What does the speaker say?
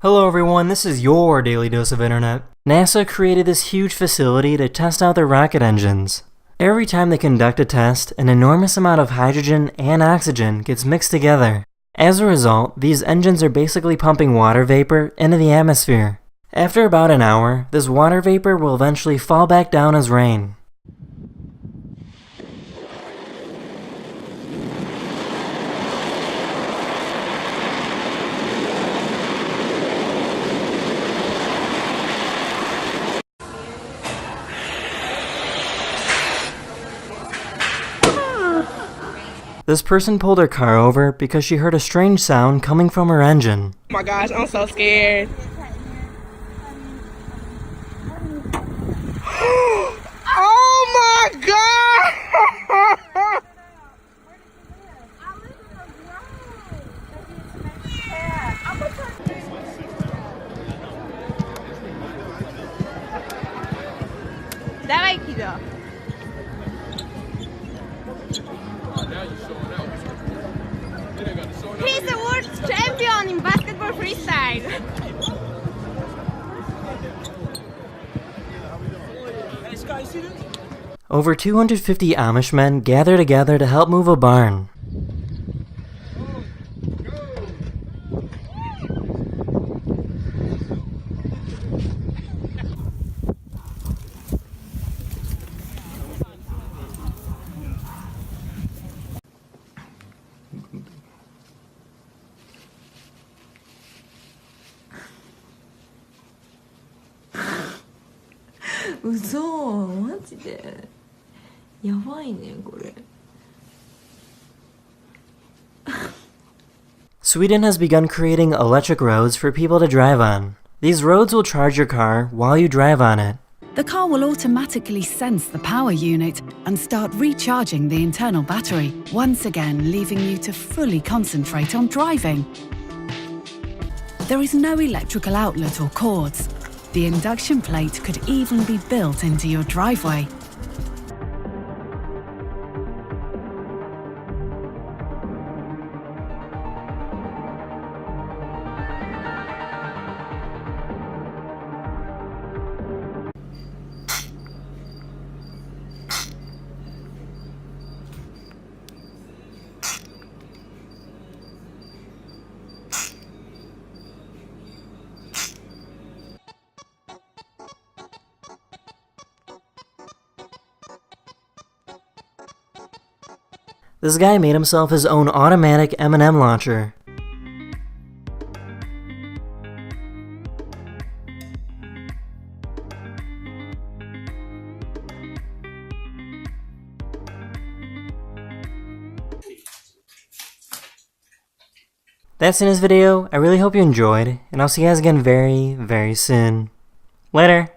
Hello everyone, this is your Daily Dose of Internet. NASA created this huge facility to test out their rocket engines. Every time they conduct a test, an enormous amount of hydrogen and oxygen gets mixed together. As a result, these engines are basically pumping water vapor into the atmosphere. After about an hour, this water vapor will eventually fall back down as rain. This person pulled her car over because she heard a strange sound coming from her engine. Oh my gosh, I'm so scared. Oh my god! Dawaj, Kido. He's the world champion in basketball freestyle. Over 250 Amish men gather together to help move a barn. Sweden has begun creating electric roads for people to drive on. These roads will charge your car while you drive on it. The car will automatically sense the power unit and start recharging the internal battery, once again leaving you to fully concentrate on driving. There is no electrical outlet or cords. The induction plate could even be built into your driveway. This guy made himself his own automatic M&M launcher. That's in this video. I really hope you enjoyed, and I'll see you guys again very, very soon. Later!